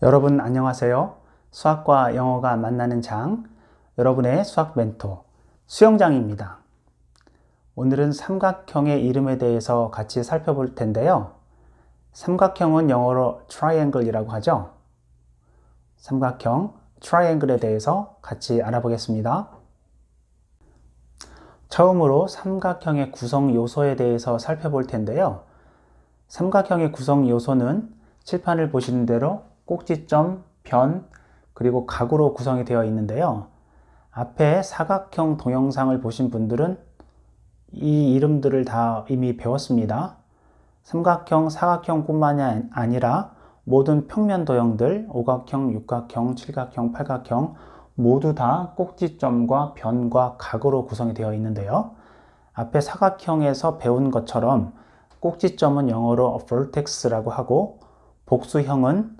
여러분 안녕하세요. 수학과 영어가 만나는 장, 여러분의 수학 멘토 수영장입니다. 오늘은 삼각형의 이름에 대해서 같이 살펴볼 텐데요. 삼각형은 영어로 triangle이라고 하죠. 삼각형 triangle에 대해서 같이 알아보겠습니다. 처음으로 삼각형의 구성 요소에 대해서 살펴볼 텐데요. 삼각형의 구성 요소는 칠판을 보시는 대로 꼭지점, 변, 그리고 각으로 구성이 되어 있는데요. 앞에 사각형 동영상을 보신 분들은 이 이름들을 다 이미 배웠습니다. 삼각형, 사각형뿐만이 아니라 모든 평면 도형들, 오각형, 육각형, 칠각형, 팔각형 모두 다 꼭지점과 변과 각으로 구성이 되어 있는데요. 앞에 사각형에서 배운 것처럼 꼭지점은 영어로 vertex라고 하고 복수형은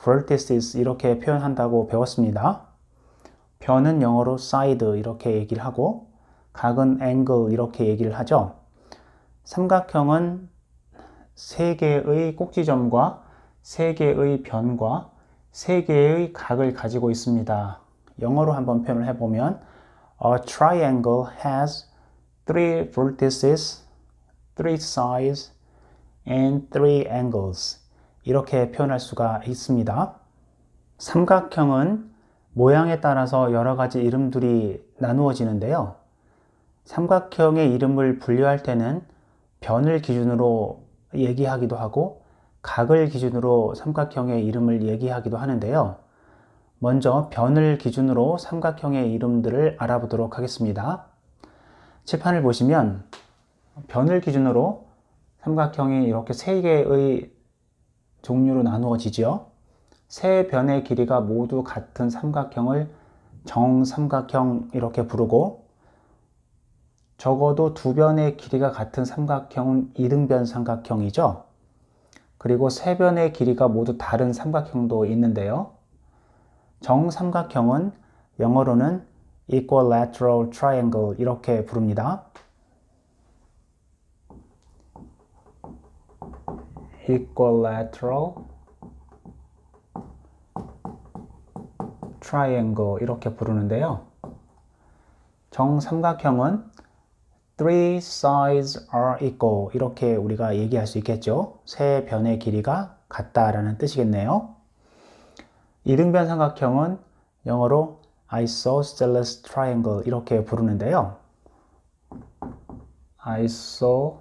vertices 이렇게 표현한다고 배웠습니다. 변은 영어로 side 이렇게 얘기를 하고 각은 angle 이렇게 얘기를 하죠. 삼각형은 3개의 꼭지점과 3개의 변과 3개의 각을 가지고 있습니다. 영어로 한번 표현을 해보면 A triangle has 3 vertices, 3 sides, and 3 angles 이렇게 표현할 수가 있습니다. 삼각형은 모양에 따라서 여러 가지 이름들이 나누어지는데요. 삼각형의 이름을 분류할 때는 변을 기준으로 얘기하기도 하고 각을 기준으로 삼각형의 이름을 얘기하기도 하는데요. 먼저 변을 기준으로 삼각형의 이름들을 알아보도록 하겠습니다. 칠판을 보시면 변을 기준으로 삼각형이 이렇게 3개의 종류로 나누어지죠. 세 변의 길이가 모두 같은 삼각형을 정삼각형 이렇게 부르고 적어도 2변의 길이가 같은 삼각형은 이등변 삼각형이죠. 그리고 3변의 길이가 모두 다른 삼각형도 있는데요. 정삼각형은 영어로는 equilateral triangle 이렇게 부릅니다. equilateral triangle 이렇게 부르는데요. 정삼각형은 3 sides are equal 이렇게 우리가 얘기할 수 있겠죠. 3변의 길이가 같다라는 뜻이겠네요. 이등변 삼각형은 영어로 isosceles triangle 이렇게 부르는데요. isosceles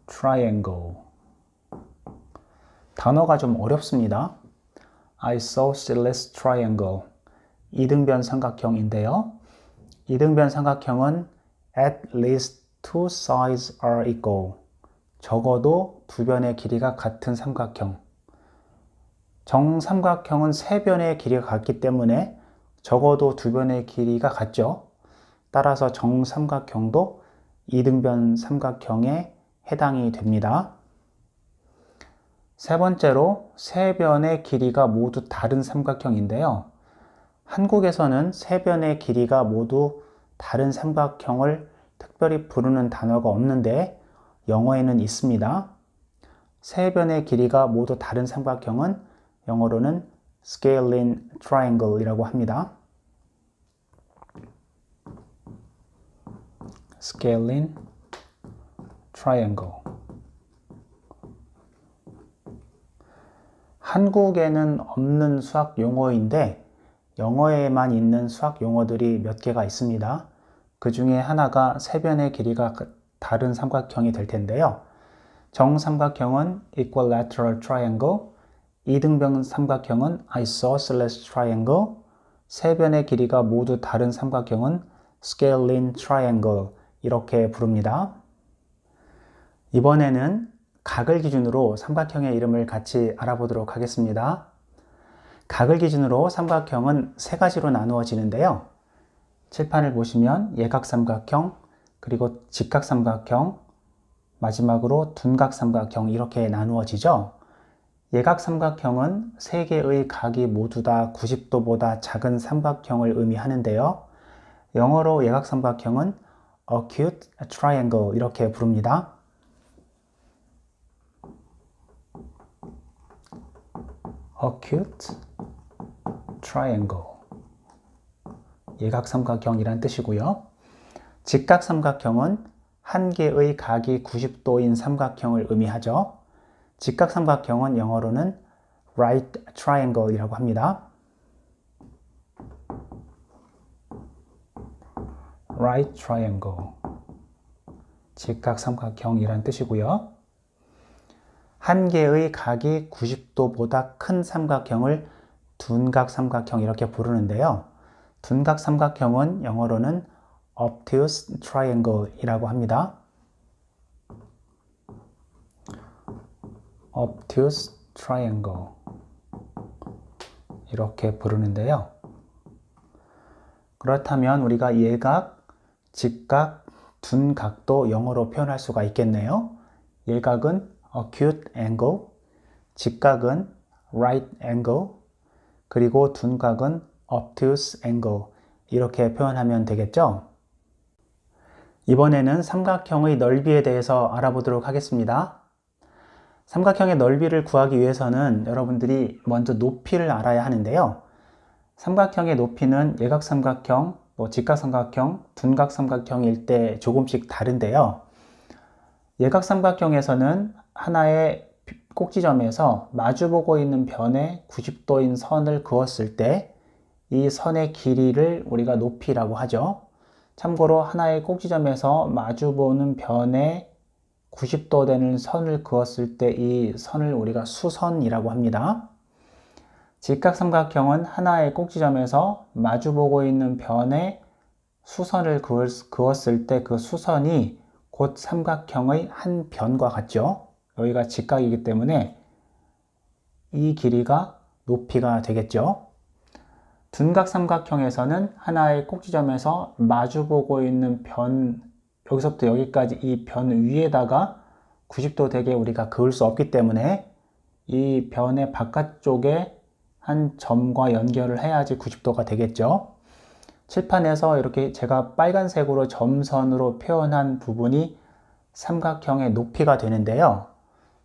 triangle 단어가 좀 어렵습니다. isosceles triangle 이등변 삼각형인데요. 이등변 삼각형은 at least 2 sides are equal 적어도 2변의 길이가 같은 삼각형. 정삼각형은 3변의 길이가 같기 때문에 적어도 2변의 길이가 같죠. 따라서 정삼각형도 이등변 삼각형에 해당이 됩니다. 세 번째로 3변의 길이가 모두 다른 삼각형인데요. 한국에서는 3변의 길이가 모두 다른 삼각형을 특별히 부르는 단어가 없는데 영어에는 있습니다. 3변의 길이가 모두 다른 삼각형은 영어로는 scalene triangle 이라고 합니다. scalene triangle 한국에는 없는 수학 용어인데 영어에만 있는 수학 용어들이 몇 개가 있습니다. 그 중에 하나가 3변의 길이가 다른 삼각형이 될 텐데요. 정삼각형은 equilateral triangle, 이등변 삼각형은 isosceles triangle, 3변의 길이가 모두 다른 삼각형은 scalene triangle 이렇게 부릅니다. 이번에는 각을 기준으로 삼각형의 이름을 같이 알아보도록 하겠습니다. 각을 기준으로 삼각형은 3가지로 나누어지는데요. 칠판을 보시면 예각삼각형, 그리고 직각삼각형, 마지막으로 둔각삼각형 이렇게 나누어지죠. 예각삼각형은 3개의 각이 모두 다 90도보다 작은 삼각형을 의미하는데요. 영어로 예각삼각형은 acute triangle 이렇게 부릅니다. acute triangle. 예각삼각형이란 뜻이고요. 직각삼각형은 한 개의 각이 90도인 삼각형을 의미하죠. 직각삼각형은 영어로는 right triangle이라고 합니다. right triangle. 직각삼각형이란 뜻이고요. 한 개의 각이 90도보다 큰 삼각형을 둔각삼각형 이렇게 부르는데요. 둔각삼각형은 영어로는 obtuse triangle 이라고 합니다. obtuse triangle 이렇게 부르는데요. 그렇다면 우리가 예각, 직각, 둔각도 영어로 표현할 수가 있겠네요. 예각은 acute angle, 직각은 right angle, 그리고 둔각은 obtuse angle 이렇게 표현하면 되겠죠? 이번에는 삼각형의 넓이에 대해서 알아보도록 하겠습니다. 삼각형의 넓이를 구하기 위해서는 여러분들이 먼저 높이를 알아야 하는데요. 삼각형의 높이는 예각삼각형, 직각삼각형, 둔각삼각형일 때 조금씩 다른데요. 예각삼각형에서는 하나의 꼭지점에서 마주보고 있는 변에 90도인 선을 그었을 때 이 선의 길이를 우리가 높이라고 하죠. 참고로 하나의 꼭지점에서 마주보는 변에 90도 되는 선을 그었을 때 이 선을 우리가 수선이라고 합니다. 직각삼각형은 하나의 꼭지점에서 마주보고 있는 변에 수선을 그었을 때 그 수선이 곧 삼각형의 한 변과 같죠. 여기가 직각이기 때문에 이 길이가 높이가 되겠죠. 둔각삼각형에서는 하나의 꼭지점에서 마주보고 있는 변, 여기서부터 여기까지 이 변 위에다가 90도 되게 우리가 그을 수 없기 때문에 이 변의 바깥쪽에 한 점과 연결을 해야지 90도가 되겠죠. 칠판에서 이렇게 제가 빨간색으로 점선으로 표현한 부분이 삼각형의 높이가 되는데요.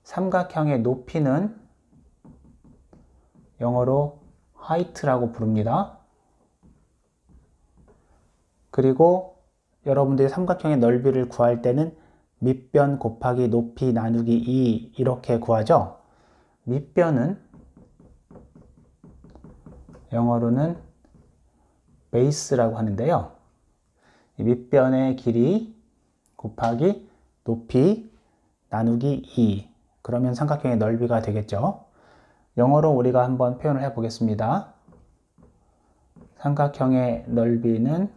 삼각형의 높이는 영어로 height라고 부릅니다. 그리고 여러분들이 삼각형의 넓이를 구할 때는 밑변 곱하기 높이 나누기 2 이렇게 구하죠. 밑변은 영어로는 base라고 하는데요. 이 밑변의 길이 곱하기 높이 나누기 2 그러면 삼각형의 넓이가 되겠죠. 영어로 우리가 한번 표현을 해 보겠습니다. 삼각형의 넓이는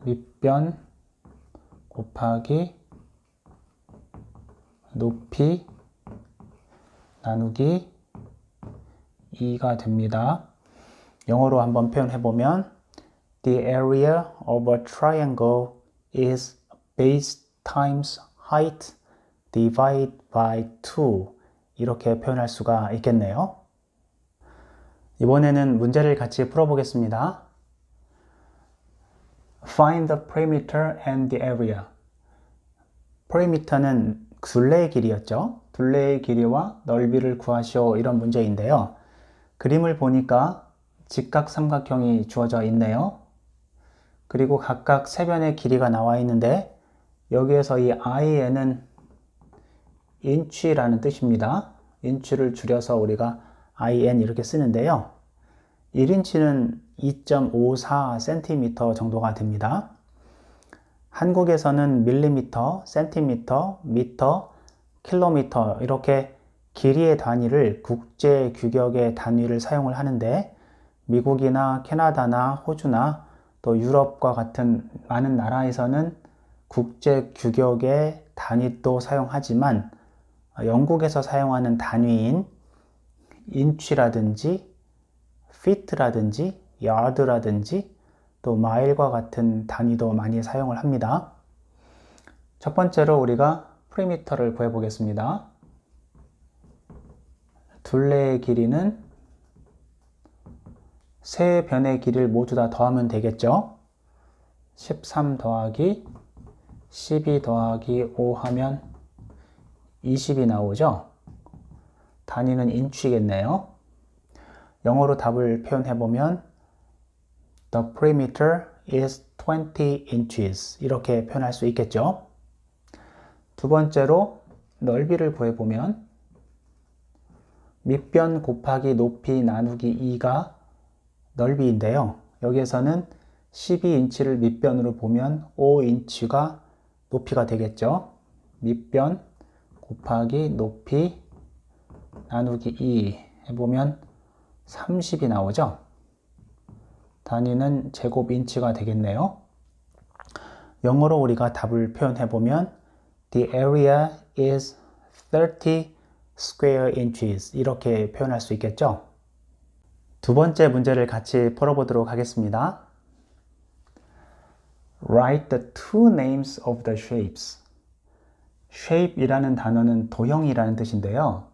밑변 곱하기 높이 나누기 2가 됩니다. 영어로 한번 표현해 보면 The area of a triangle is base times height divided by 2 이렇게 표현할 수가 있겠네요. 이번에는 문제를 같이 풀어보겠습니다. Find the perimeter and the area. perimeter는 둘레의 길이였죠. 둘레의 길이와 넓이를 구하시오 이런 문제인데요. 그림을 보니까 직각삼각형이 주어져 있네요. 그리고 각각 세 변의 길이가 나와 있는데 여기에서 이 IN은 인치라는 뜻입니다. 인치를 줄여서 우리가 IN 이렇게 쓰는데요. 1인치는 2.54cm 정도가 됩니다. 한국에서는 밀리미터, 센티미터, 미터, 킬로미터 이렇게 길이의 단위를 국제 규격의 단위를 사용을 하는데 미국이나 캐나다나 호주나 또 유럽과 같은 많은 나라에서는 국제 규격의 단위도 사용하지만 영국에서 사용하는 단위인 인치라든지 feet라든지 yard라든지 또 마일과 같은 단위도 많이 사용을 합니다. 첫 번째로 우리가 perimeter를 구해 보겠습니다. 둘레의 길이는 세 변의 길이를 모두 다 더하면 되겠죠. 13 더하기 12 더하기 5 하면 20이 나오죠. 단위는 인치겠네요. 영어로 답을 표현해보면 The perimeter is 20 inches 이렇게 표현할 수 있겠죠. 두 번째로 넓이를 구해보면 밑변 곱하기 높이 나누기 2가 넓이인데요. 여기에서는 12인치를 밑변으로 보면 5인치가 높이가 되겠죠. 밑변 곱하기 높이 나누기 2 해보면 30이 나오죠. 단위는 제곱인치가 되겠네요. 영어로 우리가 답을 표현해보면 The area is 30 square inches 이렇게 표현할 수 있겠죠. 두 번째 문제를 같이 풀어보도록 하겠습니다. Write the two names of the shapes. shape이라는 단어는 도형이라는 뜻인데요.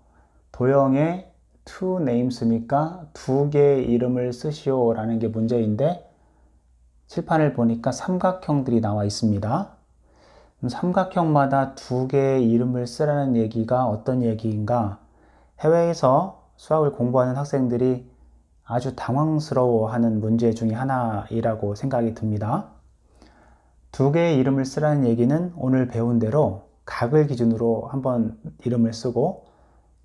도형에 two names니까 두 개의 이름을 쓰시오 라는 게 문제인데 칠판을 보니까 삼각형들이 나와 있습니다. 삼각형마다 두 개의 이름을 쓰라는 얘기가 어떤 얘기인가? 해외에서 수학을 공부하는 학생들이 아주 당황스러워하는 문제 중에 하나이라고 생각이 듭니다. 두 개의 이름을 쓰라는 얘기는 오늘 배운 대로 각을 기준으로 한번 이름을 쓰고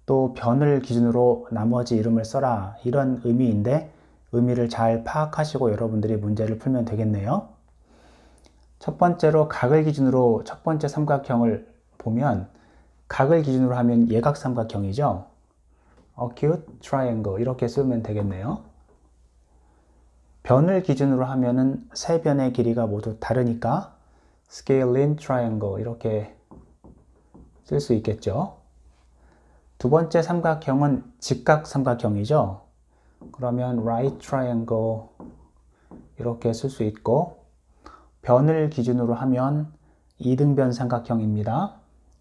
또 변을 기준으로 나머지 이름을 써라 이런 의미인데 의미를 잘 파악하시고 여러분들이 문제를 풀면 되겠네요. 첫 번째로 각을 기준으로 첫 번째 삼각형을 보면 각을 기준으로 하면 예각삼각형이죠. acute triangle 이렇게 쓰면 되겠네요. 변을 기준으로 하면은 세 변의 길이가 모두 다르니까 scalene triangle 이렇게 쓸 수 있겠죠. 두 번째 삼각형은 직각삼각형이죠. 그러면 right triangle 이렇게 쓸 수 있고 변을 기준으로 하면 이등변 삼각형입니다.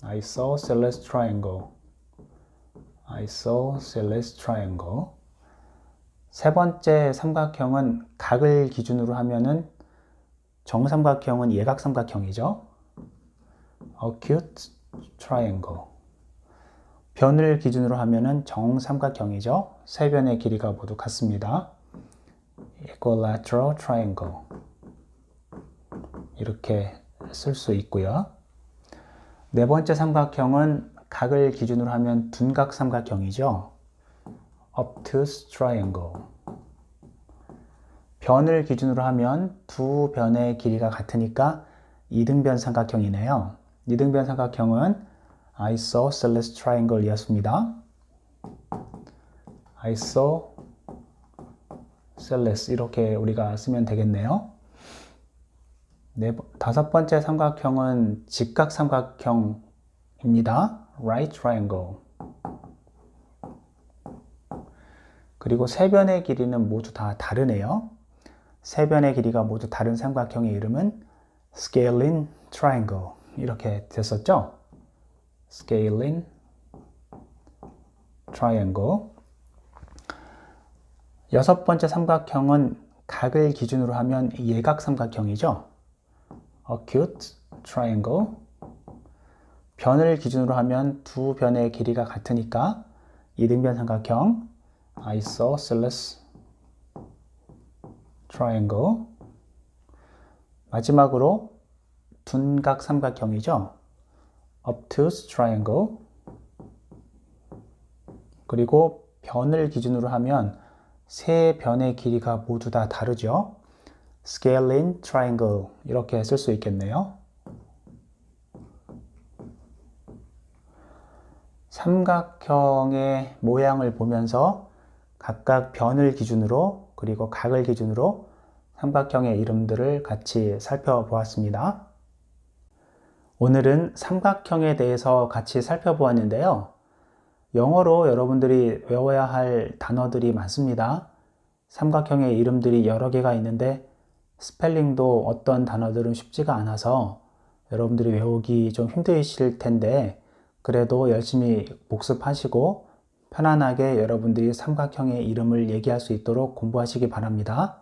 isosceles triangle isosceles triangle 세 번째 삼각형은 각을 기준으로 하면은 정삼각형은 예각삼각형이죠. acute triangle 변을 기준으로 하면은 정삼각형이죠. 세 변의 길이가 모두 같습니다. equilateral triangle 이렇게 쓸 수 있고요. 네 번째 삼각형은 각을 기준으로 하면 둔각삼각형이죠. obtuse triangle 변을 기준으로 하면 두 변의 길이가 같으니까 이등변 삼각형이네요. 이등변 삼각형은 isosceles triangle 이었습니다. isosceles 이렇게 우리가 쓰면 되겠네요. 다섯 번째 삼각형은 직각삼각형입니다. right triangle 그리고 세 변의 길이는 모두 다 다르네요. 세 변의 길이가 모두 다른 삼각형의 이름은 scalene triangle 이렇게 됐었죠. scalene triangle 여섯 번째 삼각형은 각을 기준으로 하면 예각삼각형이죠. acute triangle 변을 기준으로 하면 두 변의 길이가 같으니까 이등변 삼각형 isosceles triangle 마지막으로 둔각 삼각형이죠. obtuse triangle 그리고 변을 기준으로 하면 세 변의 길이가 모두 다 다르죠. scalene triangle 이렇게 쓸 수 있겠네요. 삼각형의 모양을 보면서 각각 변을 기준으로 그리고 각을 기준으로 삼각형의 이름들을 같이 살펴보았습니다. 오늘은 삼각형에 대해서 같이 살펴보았는데요. 영어로 여러분들이 외워야 할 단어들이 많습니다. 삼각형의 이름들이 여러 개가 있는데 스펠링도 어떤 단어들은 쉽지가 않아서 여러분들이 외우기 좀 힘드실 텐데 그래도 열심히 복습하시고 편안하게 여러분들이 삼각형의 이름을 얘기할 수 있도록 공부하시기 바랍니다.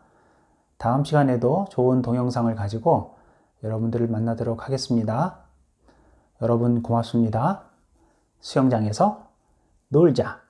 다음 시간에도 좋은 동영상을 가지고 여러분들을 만나도록 하겠습니다. 여러분 고맙습니다. 수영장에서 놀자.